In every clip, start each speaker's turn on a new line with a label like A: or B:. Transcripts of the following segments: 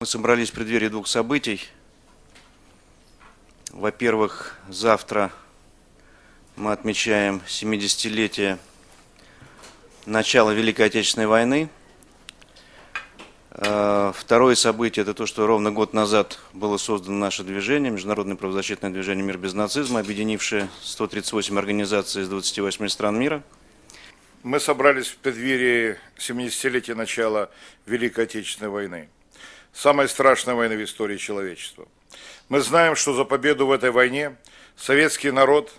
A: Мы собрались в преддверии двух событий. Во-первых, завтра мы отмечаем 70-летие начала Великой Отечественной войны. Второе событие – это то, что ровно год назад было создано наше движение, Международное правозащитное движение «Мир без нацизма», объединившее 138 организаций из 28 стран мира.
B: Мы собрались в преддверии 70-летия начала Великой Отечественной войны, самой страшной войны в истории человечества. Мы знаем, что за победу в этой войне советский народ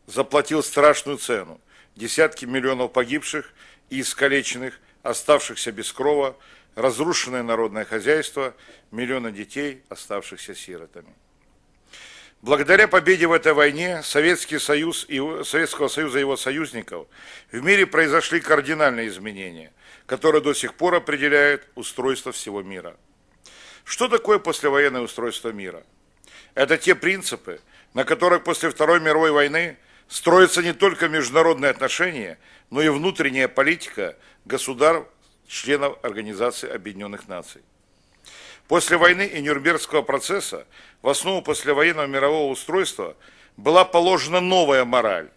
B: заплатил страшную цену. Десятки миллионов погибших и искалеченных, оставшихся без крова, разрушенное народное хозяйство, миллионы детей, оставшихся сиротами. Благодаря победе в этой войне Советского Союза и его союзников в мире произошли кардинальные изменения, которые до сих пор определяют устройство всего мира. Что такое послевоенное устройство мира? Это те принципы, на которых после Второй мировой войны строятся не только международные отношения, но и внутренняя политика государств, членов Организации Объединенных Наций. После войны и Нюрнбергского процесса в основу послевоенного мирового устройства была положена новая мораль,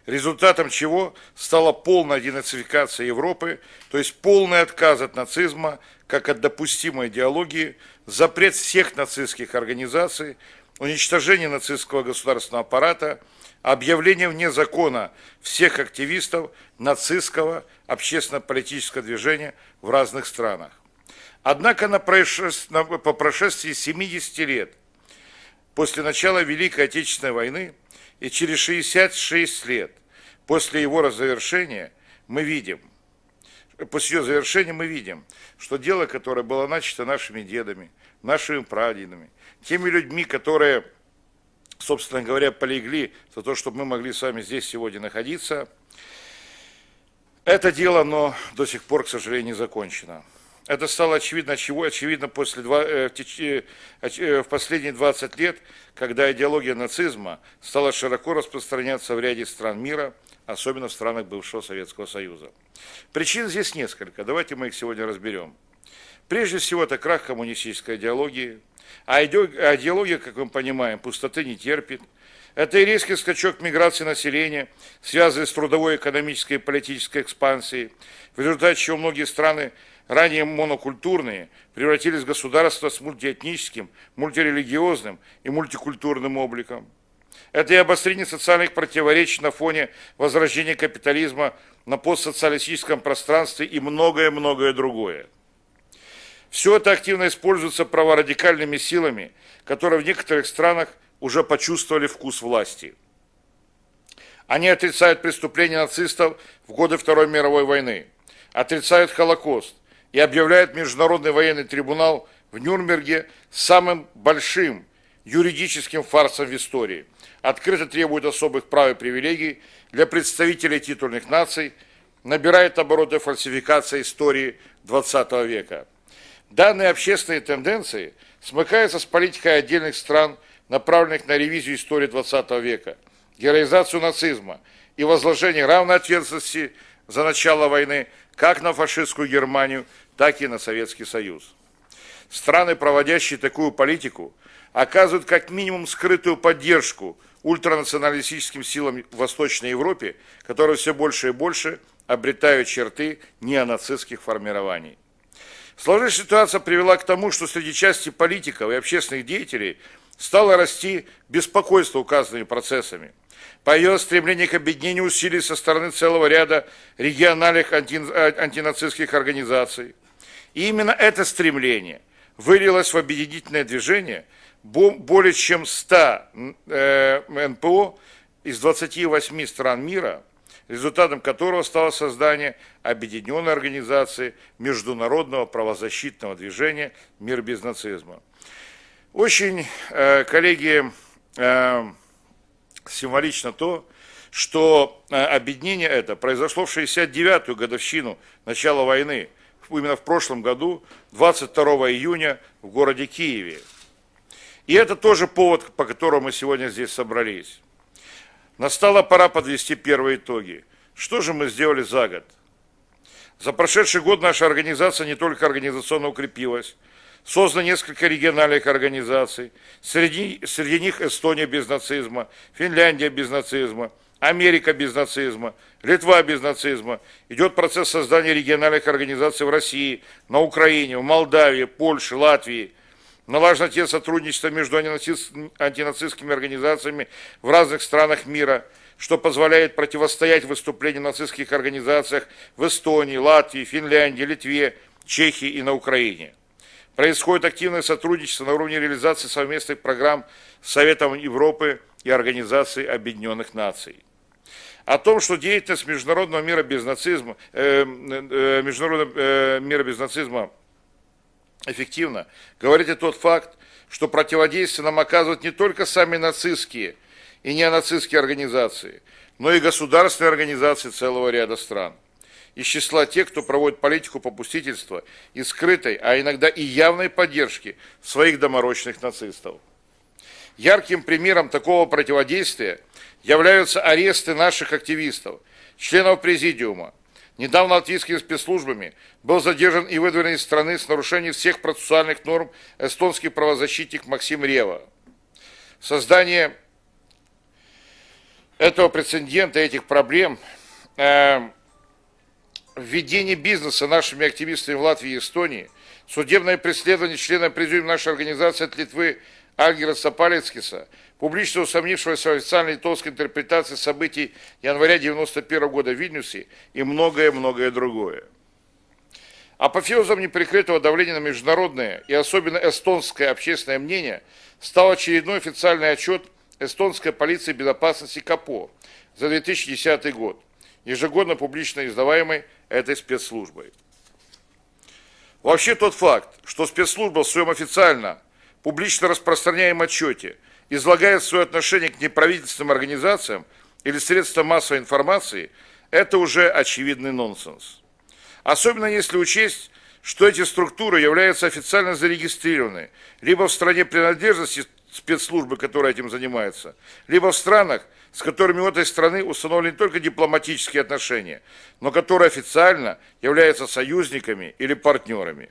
B: результатом чего стала полная денацификация Европы, то есть полный отказ от нацизма как от допустимой идеологии, запрет всех нацистских организаций, уничтожение нацистского государственного аппарата, объявление вне закона всех активистов нацистского общественно-политического движения в разных странах. Однако по прошествии 70 лет после начала Великой Отечественной войны и через 66 лет после его завершения мы видим, что дело, которое было начато нашими дедами, нашими прадедами, теми людьми, которые, собственно говоря, полегли за то, чтобы мы могли с вами здесь сегодня находиться, это дело, оно до сих пор, к сожалению, не закончено. Это стало очевидно в последние 20 лет, когда идеология нацизма стала широко распространяться в ряде стран мира, особенно в странах бывшего Советского Союза. Причин здесь несколько, давайте мы их сегодня разберем. Прежде всего, это крах коммунистической идеологии, а идеология, как мы понимаем, пустоты не терпит. Это и резкий скачок миграции населения, связанный с трудовой, экономической и политической экспансией, в результате чего многие страны, ранее монокультурные, превратились в государства с мультиэтническим, мультирелигиозным и мультикультурным обликом. Это и обострение социальных противоречий на фоне возрождения капитализма на постсоциалистическом пространстве и многое-многое другое. Все это активно используется праворадикальными силами, которые в некоторых странах уже почувствовали вкус власти. Они отрицают преступления нацистов в годы Второй мировой войны, отрицают Холокост и объявляют Международный военный трибунал в Нюрнберге самым большим юридическим фарсом в истории. Открыто требует особых прав и привилегий для представителей титульных наций, набирает обороты фальсификация истории XX века. Данные общественные тенденции смыкаются с политикой отдельных стран, направленных на ревизию истории XX века, героизацию нацизма и возложение равной ответственности за начало войны как на фашистскую Германию, так и на Советский Союз. Страны, проводящие такую политику, оказывают как минимум скрытую поддержку ультранационалистическим силам в Восточной Европе, которые все больше и больше обретают черты неонацистских формирований. Сложившаяся ситуация привела к тому, что среди части политиков и общественных деятелей стало расти беспокойство указанными процессами. Появилось стремление к объединению усилий со стороны целого ряда региональных антинацистских организаций. И именно это стремление вылилось в объединительное движение более чем 100 НПО из 28 стран мира, результатом которого стало создание объединенной организации Международного правозащитного движения «Мир без нацизма». Очень, коллеги, символично то, что объединение это произошло в 69-ю годовщину начала войны, именно в прошлом году, 22 июня в городе Киеве. И это тоже повод, по которому мы сегодня здесь собрались. Настала пора подвести первые итоги. Что же мы сделали за год? За прошедший год наша организация не только организационно укрепилась, Создано несколько региональных организаций, среди них Эстония без нацизма, Финляндия без нацизма, Америка без нацизма, Литва без нацизма. Идет процесс создания региональных организаций в России, на Украине, в Молдавии, Польше, Латвии. Налажено те сотрудничество между антинацистскими организациями в разных странах мира, что позволяет противостоять выступлениям нацистских организациях в Эстонии, Латвии, Финляндии, Литве, Чехии и на Украине. Происходит активное сотрудничество на уровне реализации совместных программ с Советом Европы и Организацией Объединенных Наций. О том, что деятельность Международного мира без нацизма, эффективна, говорит и тот факт, что противодействие нам оказывают не только сами нацистские и неонацистские организации, но и государственные организации целого ряда стран. Из числа тех, кто проводит политику попустительства и скрытой, а иногда и явной поддержки своих доморощенных нацистов. Ярким примером такого противодействия являются аресты наших активистов, членов президиума. Недавно латвийскими спецслужбами был задержан и выдворен из страны с нарушением всех процессуальных норм эстонский правозащитник Максим Рева. Создание этого прецедента, этих проблем, введение бизнеса нашими активистами в Латвии и Эстонии, судебное преследование члена президиума нашей организации от Литвы Альгираса Палецкиса, публично усомнившегося в официальной литовской интерпретации событий января 1991 года в Вильнюсе и многое-многое другое. Апофеозом неприкрытого давления на международное и особенно эстонское общественное мнение стал очередной официальный отчет эстонской полиции безопасности КАПО за 2010 год, ежегодно публично издаваемый этой спецслужбой. Вообще тот факт, что спецслужба в своем официально публично распространяемом отчете излагает свое отношение к неправительственным организациям или средствам массовой информации, это уже очевидный нонсенс. Особенно если учесть, что эти структуры являются официально зарегистрированы либо в стране принадлежности спецслужбы, которая этим занимается, либо в странах, с которыми у этой страны установлены не только дипломатические отношения, но которые официально являются союзниками или партнерами.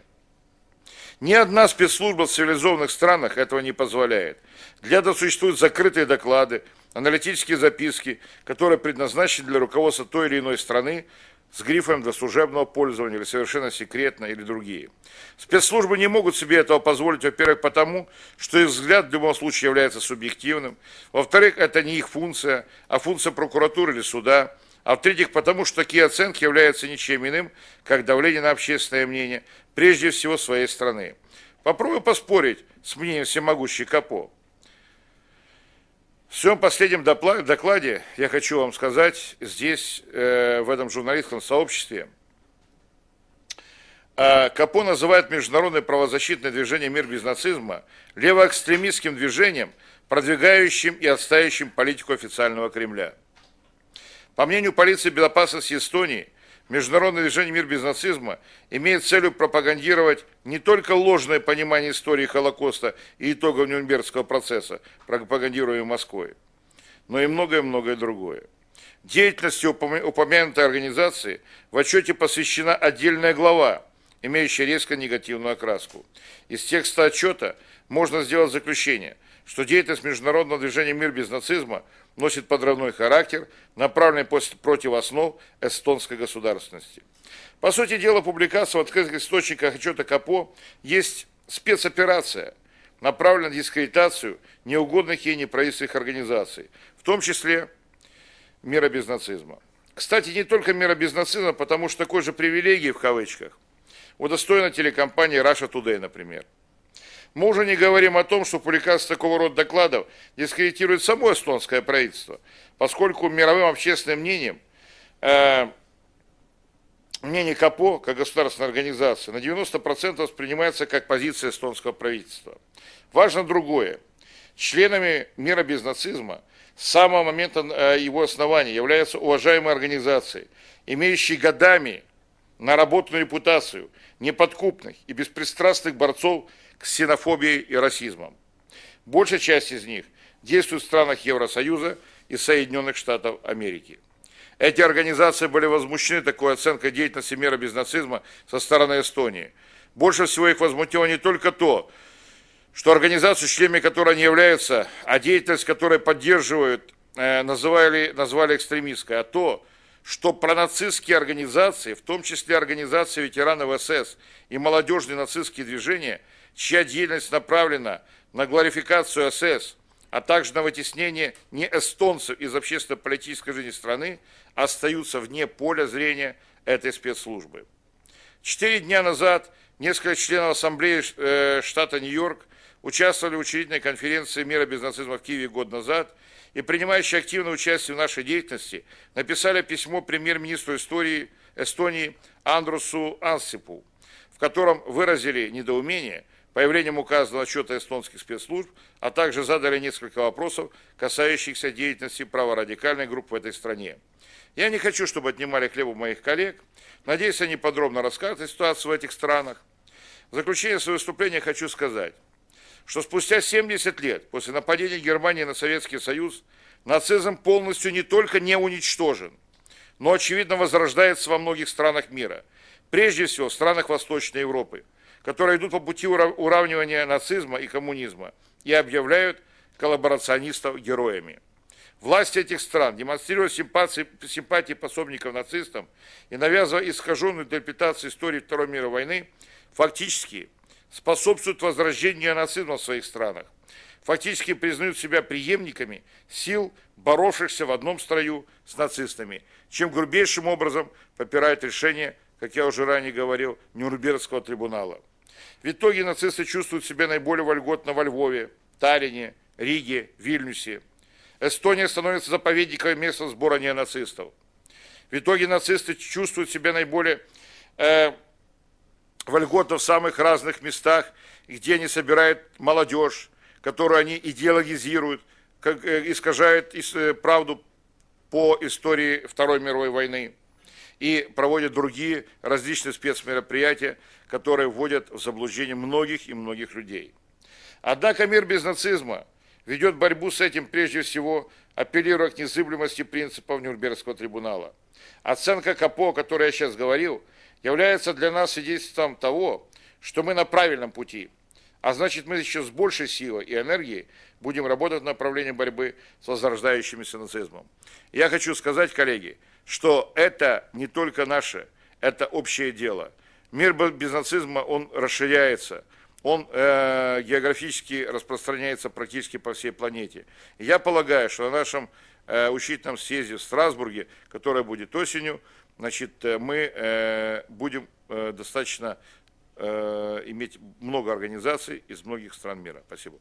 B: Ни одна спецслужба в цивилизованных странах этого не позволяет. Для этого существуют закрытые доклады, аналитические записки, которые предназначены для руководства той или иной страны с грифом для служебного пользования или совершенно секретно или другие. Спецслужбы не могут себе этого позволить, во-первых, потому, что их взгляд в любом случае является субъективным, во-вторых, это не их функция, а функция прокуратуры или суда, а в-третьих, потому что такие оценки являются ничем иным, как давление на общественное мнение, прежде всего своей страны. Попробую поспорить с мнением всемогущей КАПО. В своем последнем докладе я хочу вам сказать здесь, в этом журналистском сообществе, КАПО называет международное правозащитное движение «Мир без нацизма» левоэкстремистским движением, продвигающим и отстаивающим политику официального Кремля. По мнению полиции безопасности Эстонии, международное движение «Мир без нацизма» имеет целью пропагандировать не только ложное понимание истории Холокоста и итогов Нюрнбергского процесса, пропагандируемого Москвой, но и многое-многое другое. Деятельности упомянутой организации в отчете посвящена отдельная глава, имеющая резко негативную окраску. Из текста отчета можно сделать заключение, что деятельность международного движения «Мир без нацизма» носит подрывной характер, направленный против основ эстонской государственности. По сути дела, публикация в открытых источниках отчета КАПО есть спецоперация, направленная на дискредитацию неугодных ей неправительственных организаций, в том числе «Мира без нацизма». Кстати, не только «Мира без нацизма», потому что такой же привилегии, в кавычках, удостоена телекомпания Russia Today, например. Мы уже не говорим о том, что публикация такого рода докладов дискредитирует само эстонское правительство, поскольку мировым общественным мнением, мнение КАПО, как государственной организации, на 90% воспринимается как позиция эстонского правительства. Важно другое. Членами «Мира без нацизма» с самого момента его основания являются уважаемые организации, имеющие годами наработанную репутацию неподкупных и беспристрастных борцов с ксенофобией и расизмом. Большая часть из них действует в странах Евросоюза и Соединенных Штатов Америки. Эти организации были возмущены такой оценкой деятельности «Мира без нацизма» со стороны Эстонии, Больше всего их возмутило не только то, что организацию, членами которой они являются, а деятельность которой поддерживают, назвали экстремистской, а то, что пронацистские организации, в том числе организации ветеранов СС и молодежные нацистские движения, чья деятельность направлена на глорификацию СС, а также на вытеснение не эстонцев из общественно-политической жизни страны, остаются вне поля зрения этой спецслужбы. 4 дня назад несколько членов Ассамблеи штата Нью-Йорк участвовали в учредительной конференции «Мира без нацизма» в Киеве год назад и, принимающие активное участие в нашей деятельности, написали письмо премьер-министру Эстонии Андрусу Ансипу, в котором выразили недоумение появлением указанного отчета эстонских спецслужб, а также задали несколько вопросов, касающихся деятельности праворадикальной группы в этой стране. Я не хочу, чтобы отнимали хлеб у моих коллег. Надеюсь, они подробно расскажут о ситуации в этих странах. В заключение своего выступления хочу сказать, что спустя 70 лет после нападения Германии на Советский Союз нацизм полностью не только не уничтожен, но, очевидно, возрождается во многих странах мира, прежде всего в странах Восточной Европы, которые идут по пути уравнивания нацизма и коммунизма и объявляют коллаборационистов героями. Власти этих стран, демонстрируя симпатии пособников нацистам и навязывая искаженную интерпретацию истории Второй мировой войны, фактически способствуют возрождению нацизма в своих странах, фактически признают себя преемниками сил, боровшихся в одном строю с нацистами, чем грубейшим образом попирают решение, как я уже ранее говорил, Нюрнбергского трибунала. В итоге нацисты чувствуют себя наиболее вольготно во Львове, Таллине, Риге, Вильнюсе. Эстония становится заповедником места сбора неонацистов. В итоге нацисты чувствуют себя наиболее вольготно в самых разных местах, где они собирают молодежь, которую они идеологизируют, искажают правду по истории Второй мировой войны и проводят другие различные спецмероприятия, которые вводят в заблуждение многих и многих людей. Однако мир без нацизма ведет борьбу с этим прежде всего, апеллируя к незыблемости принципов Нюрнбергского трибунала. Оценка КАПО, о которой я сейчас говорил, является для нас свидетельством того, что мы на правильном пути, а значит, мы еще с большей силой и энергией будем работать в направлении борьбы с возрождающимся нацизмом. Я хочу сказать, коллеги, что это не только наше, это общее дело. Мир без нацизма, он расширяется, он географически распространяется практически по всей планете. И я полагаю, что на нашем учительном съезде в Страсбурге, который будет осенью, значит, мы будем достаточно иметь много организаций из многих стран мира. Спасибо.